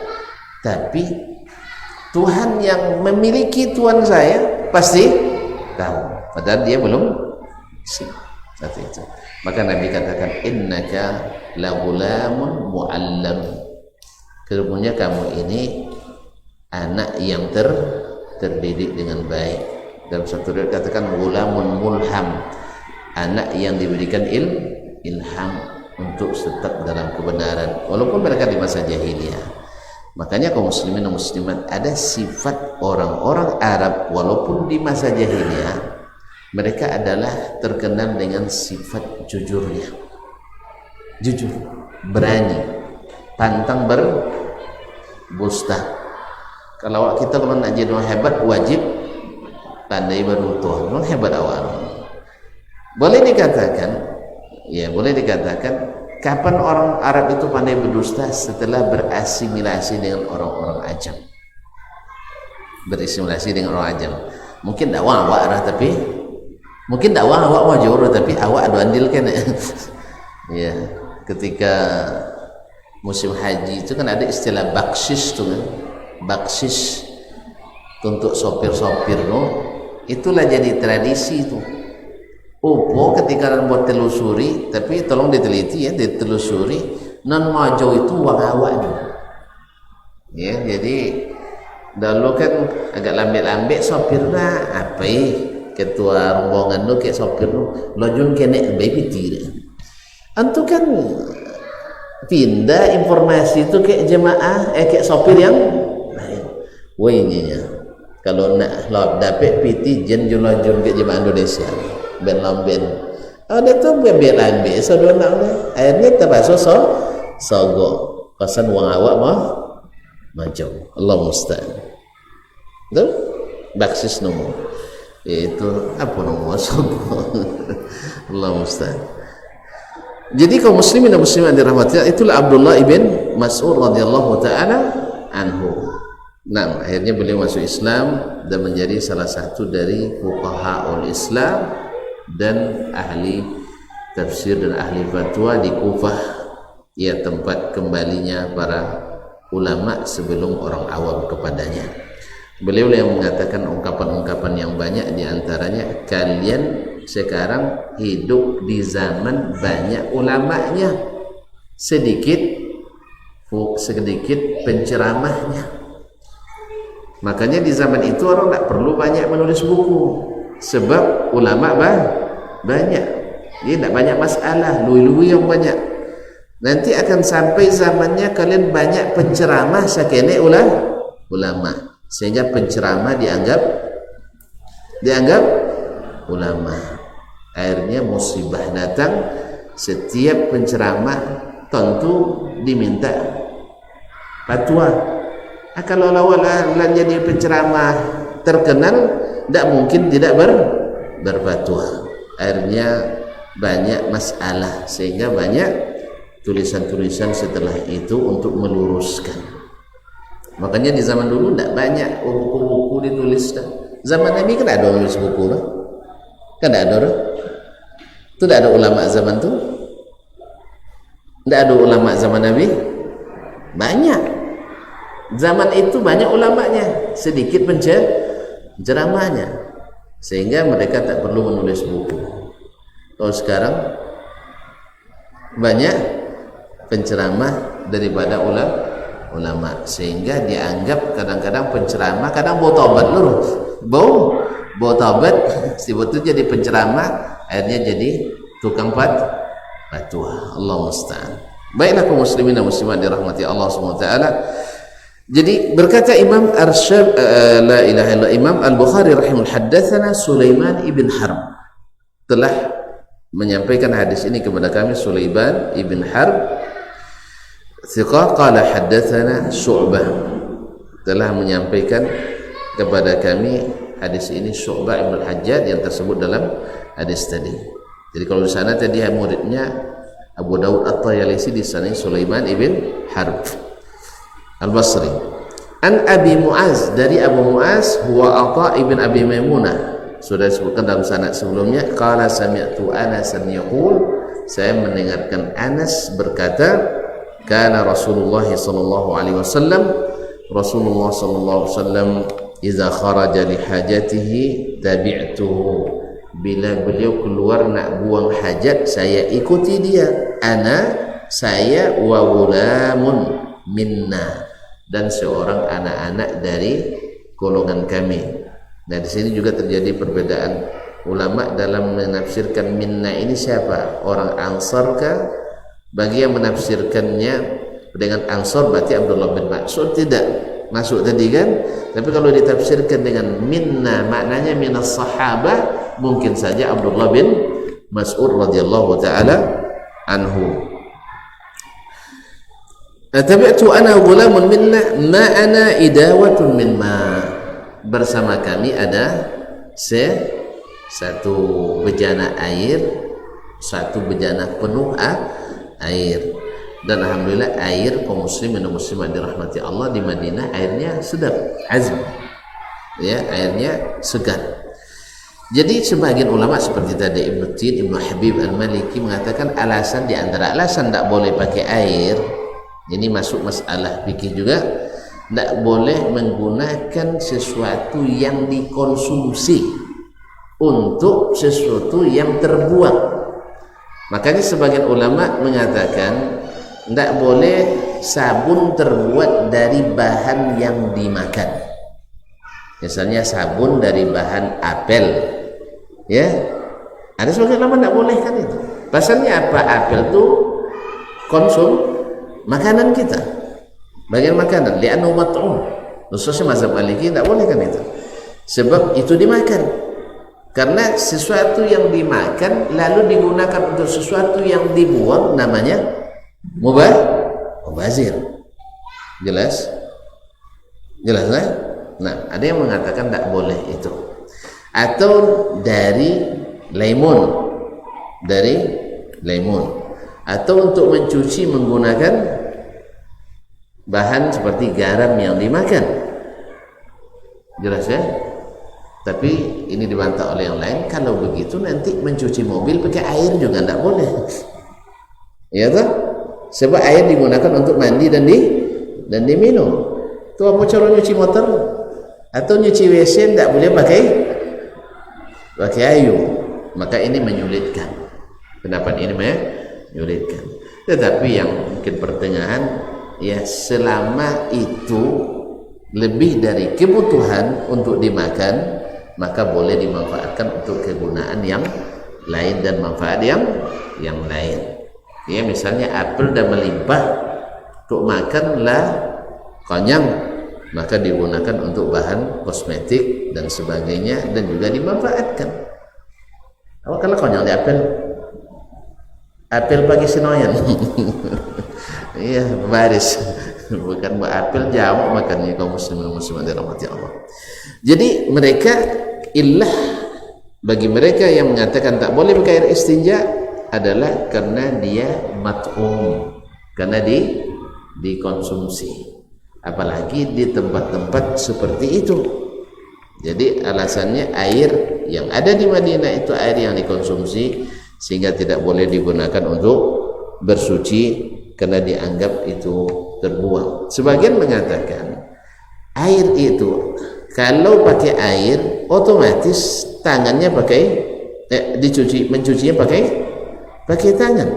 tapi Tuhan yang memiliki tuan saya pasti tahu, padahal dia belum seperti itu. Maka Nabi katakan, innaka la ghulamun mu'allam, kemudian kamu ini anak yang terdidik dengan baik. Dalam satu riwayat katakan ghulamun mulham, anak yang diberikan ilham untuk tetap dalam kebenaran walaupun mereka di masa jahiliyah. Makanya kaum muslimin dan muslimat, ada sifat orang-orang Arab walaupun di masa jahiliyah, mereka adalah terkenal dengan sifat jujurnya. Jujur, berani, pantang berdusta. Kalau kita nak jadi orang hebat, wajib pandai bernutuh. Orang hebat awal. Boleh dikatakan kapan orang Arab itu pandai berdusta? Setelah berasimilasi dengan orang-orang ajam. Berasimilasi dengan orang ajam. Mungkin dakwah awak lah, tapi mungkin dakwah awak wajur, tapi awak ada andil kan. Ya, ketika musim haji itu kan ada istilah baksis tuh kan. Baksis untuk sopir-sopir itulah jadi tradisi itu. Opo ketika buat telusuri, tapi tolong diteliti ya, ditelusuri non majo itu wang awak ya. Jadi dulu kan agak lambe-lambe sopirna apa ketua rombongan tu kayak sopir tu lojun kene baby tira antu kan pindah informasi itu kayak jemaah kayak sopir yang lain. Wahnya kalau nak lop dapat piti jen julajun ke jemaah Indonesia ben lamben ada tu ben lambe sodona akhirnya terpaksa sogo kasan wang awak maju. Allah musta'an. Tu baksis nomor itu apa nomor sogo. Allah musta'an. Jadi kaum muslimin dan muslimat dirahmati, itulah Abdullah ibn Mas'ud radhiyallahu taala anhu. Nah, akhirnya beliau masuk Islam dan menjadi salah satu dari fuqahaul Islam dan ahli tafsir dan ahli fatwa di Kufah, ya tempat kembalinya para ulama sebelum orang awam kepadanya. Beliau yang mengatakan ungkapan-ungkapan yang banyak, di antaranya kalian sekarang hidup di zaman banyak ulamanya, sedikit penceramahnya. Makanya di zaman itu orang tak perlu banyak menulis buku, sebab ulama banyak. Dia tak banyak masalah, lui-lui yang banyak. Nanti akan sampai zamannya kalian banyak penceramah sakene ulama, sehingga penceramah dianggap ulama. Akhirnya musibah datang, setiap penceramah tentu diminta fatwa. Kalau lawan jadi penceramah terkenal, tidak mungkin tidak berfatwa. Akhirnya banyak masalah, sehingga banyak tulisan-tulisan setelah itu untuk meluruskan. Makanya di zaman dulu tidak banyak buku-buku ditulis. Zaman Nabi kan ada nulis buku lah, kan ada. Itu tidak ada ulama zaman tu. Tidak ada ulama zaman Nabi. Banyak. Zaman itu banyak ulamanya, sedikit penceramahnya, sehingga mereka tak perlu menulis buku. Kalau sekarang banyak penceramah daripada ulama, sehingga dianggap kadang-kadang penceramah, kadang bau taubat lurus, bau taubat, sebetulnya jadi penceramah, akhirnya jadi tukang fatwa. Allah musta'an. Baiklah kaum muslimin dan muslimat dirahmati Allah Subhanahu wa taala. Jadi berkata Imam Arsyad la ilaha illallah Imam Al-Bukhari rahimahullah, haddatsana Sulaiman ibn Harb, telah menyampaikan hadis ini kepada kami Sulaiman ibn Harb thiqah, qala haddatsana Syu'bah, telah menyampaikan kepada kami hadis ini Syu'bah ibn Al-Hajjaj yang tersebut dalam hadis tadi. Jadi kalau di sana tadi muridnya Abu Daud At-Tayalisi, di sana Sulaiman ibn Harb Al-Basri. An Abi Mu'az, dari Abu Mu'az, huwa Atha ibn Abi Maimunah, sudah disebutkan dalam sanad sebelumnya. Qala sami'tu Anasan yaqul, saya mendengarkan Anas berkata, kana Rasulullah sallallahu alaihi wasallam, Rasulullah sallallahu alaihi wasallam idza kharaja li hajatihi tabi'tuhu, bila beliau keluar nak buang hajat saya ikuti dia. Ana, saya, wa gulamun minna, dan seorang anak-anak dari golongan kami. Nah, di sini juga terjadi perbedaan ulama dalam menafsirkan minna ini siapa? Orang Ansar kah? Bagi yang menafsirkannya dengan Ansar berarti Abdullah bin Mas'ud tidak masuk tadi kan? Tapi kalau ditafsirkan dengan minna maknanya minas sahabah, mungkin saja Abdullah bin Mas'ud radhiyallahu taala anhu. Tabi'tu ana ghulamun minna ma ana idawatun min ma. Bersama kami ada satu bejana air, satu bejana penuh air. Dan alhamdulillah air kaum muslimin dan muslimat dirahmati Allah di Madinah airnya sedap, azb. Ya, airnya segar. Jadi sebagian ulama seperti tadi Ibnu Tin, Ibnu Habib Al-Maliki mengatakan alasan di antara alasan tidak boleh pakai air, ini masuk masalah fikih juga, tidak boleh menggunakan sesuatu yang dikonsumsi untuk sesuatu yang terbuang. Makanya sebagian ulama mengatakan tidak boleh sabun terbuat dari bahan yang dimakan. Misalnya sabun dari bahan apel, ya, ada sebagian ulama tidak boleh kan itu. Pasalnya apa? Apel itu konsum makanan kita, bagian makanan. Li'annahu mat'um. Khususnya mazhab Maliki tidak boleh kan itu, sebab itu dimakan. Karena sesuatu yang dimakan lalu digunakan untuk sesuatu yang dibuang namanya mubazir. Jelas? Jelas kan? Nah, ada yang mengatakan tidak boleh itu. Atau dari lemon, atau untuk mencuci menggunakan bahan seperti garam yang dimakan. Jelas ya? Tapi ini dibantah oleh yang lain. Kalau begitu nanti mencuci mobil pakai air juga tidak boleh. Ya toh? Sebab air digunakan untuk mandi dan diminum. Tuh mau cara nyuci motor atau nyuci WC tidak boleh pakai air. Maka ini menyulitkan. Pendapat ini menyulitkan. Tetapi yang mungkin pertengahan, ya selama itu lebih dari kebutuhan untuk dimakan, maka boleh dimanfaatkan untuk kegunaan yang lain dan manfaat yang lain. Ya, misalnya apel dah melimpah untuk makanlah konyang, maka digunakan untuk bahan kosmetik dan sebagainya dan juga dimanfaatkan. Kalau konyang di apel pagi senoyan. Iya, baris. Bukan buat apel jauh makannya kaum muslimin muslimat dirahmati Allah. Jadi mereka illah bagi mereka yang mengatakan tak boleh pakai air istinja adalah karena dia mat'um, karena dikonsumsi, apalagi di tempat-tempat seperti itu. Jadi alasannya air yang ada di Madinah itu air yang dikonsumsi, sehingga tidak boleh digunakan untuk bersuci karena dianggap itu terbuang. Sebagian mengatakan air itu kalau pakai air otomatis tangannya mencucinya pakai tangan.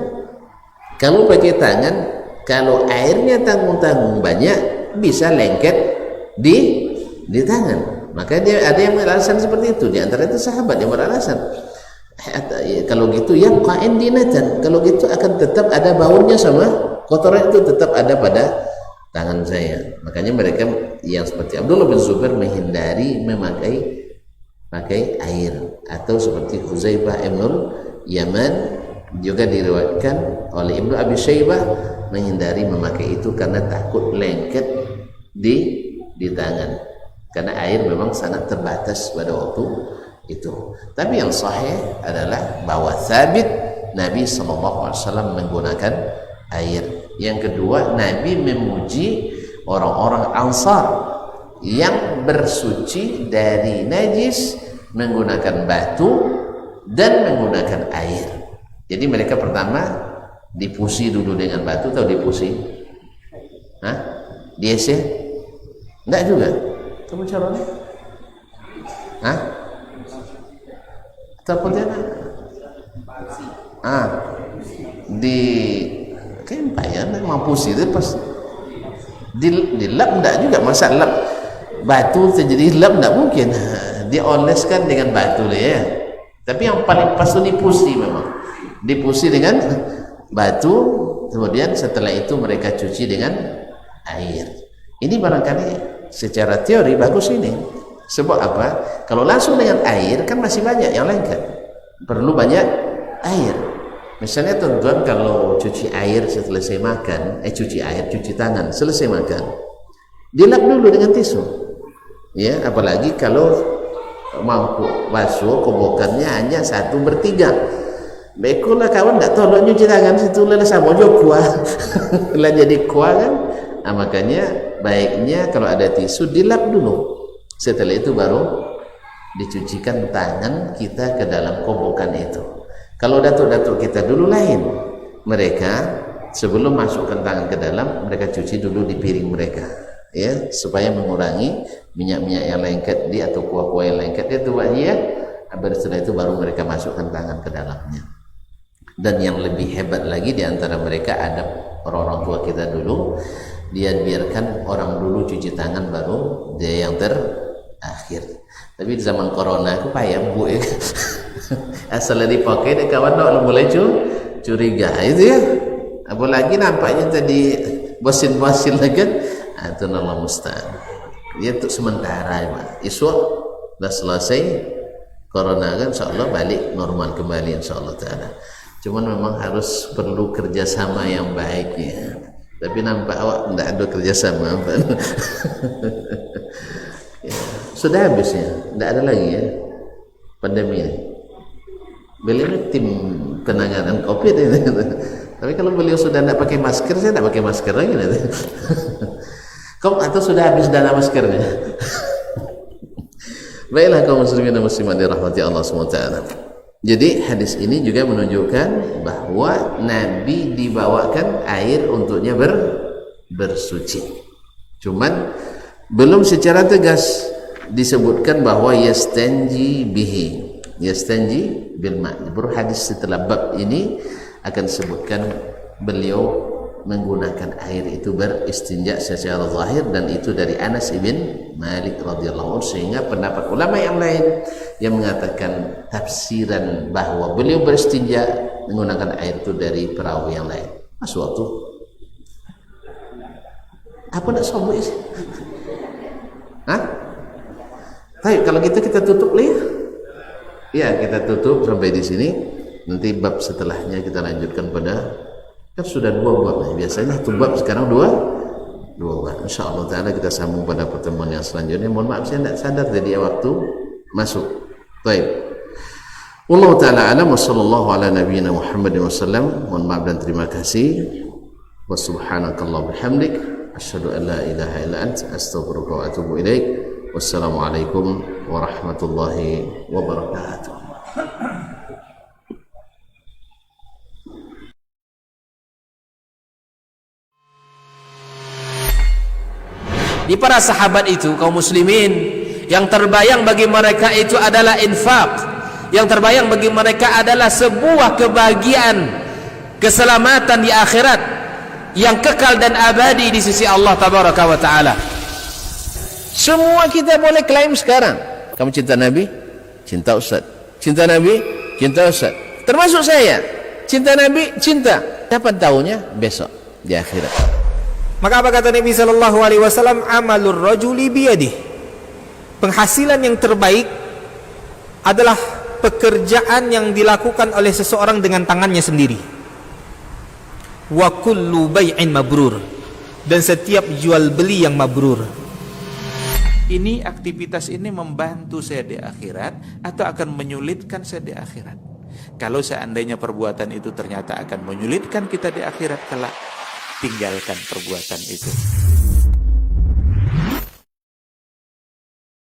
Kalau pakai tangan, kalau airnya tanggung-tanggung banyak bisa lengket di tangan. Maka dia ada yang beralasan seperti itu. Di antara itu sahabat yang beralasan kalau gitu ya qain dinatan, kalau gitu akan tetap ada baunya sama kotoran itu tetap ada pada tangan saya. Makanya mereka yang seperti Abdullah bin Zubair menghindari pakai air, atau seperti Huzaifah ibnul Yaman juga diriwayatkan oleh Ibnu Abi Syaibah menghindari memakai itu karena takut lengket di tangan, karena air memang sangat terbatas pada waktu itu. Tapi yang sahih adalah bahwa sabit Nabi SAW menggunakan air. Yang kedua, Nabi memuji orang-orang Ansar yang bersuci dari najis menggunakan batu dan menggunakan air. Jadi mereka pertama dipusi dulu dengan batu atau dipusi? Diese? Enggak juga. Kamu caranya? Atau putihnya? Di kayak ya, mampu sih itu pas Dilap enggak juga, masa lap batu terjadi lap enggak mungkin. Dioleskan dengan batu ya. Tapi yang paling pas itu dipusi memang. Dipusi dengan batu, kemudian setelah itu mereka cuci dengan air. Ini barangkali secara teori bagus ini. Sebab apa? Kalau langsung dengan air kan masih banyak yang lain kan. Perlu banyak air. Misalnya tuan-tuan kalau cuci air selesai makan, cuci tangan selesai makan, dilap dulu dengan tisu. Ya, apalagi kalau mampu basuh kobokannya hanya 1/3. Bekolah kawan tak tolong cuci tangan situ lah sama jo kuah. Lah jadi kuah kan. Nah, makanya baiknya kalau ada tisu dilap dulu. Setelah itu baru dicucikan tangan kita ke dalam kobokan itu. Kalau datuk-datuk kita dulu lain, mereka sebelum masukkan tangan ke dalam, mereka cuci dulu di piring mereka, ya, supaya mengurangi minyak-minyak yang lengket di atau kuah-kuah yang lengket itu, ya. Setelah itu baru mereka masukkan tangan ke dalamnya. Dan yang lebih hebat lagi di antara mereka ada orang-orang tua kita dulu, dia biarkan orang dulu cuci tangan baru dia yang terakhir. Tapi di zaman corona aku payah bu ya. Asal dipakai deh kawan dok mulai curiga itu ya. Apalagi nampaknya tadi bosin-bosin lagi kan. Itu Allah musta'an. Dia untuk sementara ya. Esok dah selesai corona kan, insyaallah balik normal kembali insyaallah taala. Cuman memang harus perlu kerjasama yang baik ya. Tapi nampak awak tidak ada kerjasama. Ya, sudah habis ya, tidak ada lagi ya pandemi ini. Beliau ini tim penanganan COVID ini. Tapi kalau beliau sudah tidak pakai masker, saya tidak pakai masker lagi nanti. Kau atau sudah habis dana maskernya? Baiklah kaum muslimin dan muslimat dirahmati Allah SWT. Jadi hadis ini juga menunjukkan bahwa Nabi dibawakan air untuknya bersuci. Cuman belum secara tegas disebutkan bahwa yastanji bihi, yastanji bil ma'. Baru hadis setelah bab ini akan sebutkan beliau menggunakan air itu beristinja secara zahir, dan itu dari Anas ibn Malik radhiyallahu anhu. Sehingga pendapat ulama yang lain yang mengatakan tafsiran bahwa beliau beristinja menggunakan air itu dari perawi yang lain. Waktu apa nak sombong sih? Hah? Baik, kalau gitu kita tutup lah ya. Ya, kita tutup sampai di sini. Nanti bab setelahnya kita lanjutkan pada, kan sudah 2 bab. Biasanya 1 bab, sekarang 2 bab. Insyaallah taala kita sambung pada pertemuan yang selanjutnya. Mohon maaf saya tidak sadar tadi waktu masuk. Baik. Wallahu taala alam wa sallallahu ala nabiyyina Muhammadin wasallam. Mohon maaf dan terima kasih. Wa subhanakallah bihamdik asyhadu an la ilaha illa anta astaghfiruka wa atubu ilaik. Wassalamualaikum warahmatullahi wabarakatuh. Di para sahabat itu, kaum muslimin, yang terbayang bagi mereka itu adalah infak. Yang terbayang bagi mereka adalah sebuah kebahagiaan, keselamatan di akhirat yang kekal dan abadi di sisi Allah tabaraka wa taala. Semua kita boleh klaim sekarang. Kamu cinta Nabi? Cinta Ustaz. Cinta Nabi? Cinta Ustaz. Termasuk saya. Cinta Nabi? Cinta. Kapan tahunya? Besok di akhirat. Maka apa kata Nabi sallallahu alaihi wasallam? Amalur rajuli biyadih. Penghasilan yang terbaik adalah pekerjaan yang dilakukan oleh seseorang dengan tangannya sendiri. Wa kullu bai'in mabrur. Dan setiap jual beli yang mabrur. Ini aktivitas ini membantu saya di akhirat atau akan menyulitkan saya di akhirat. Kalau seandainya perbuatan itu ternyata akan menyulitkan kita di akhirat kelak, tinggalkan perbuatan itu.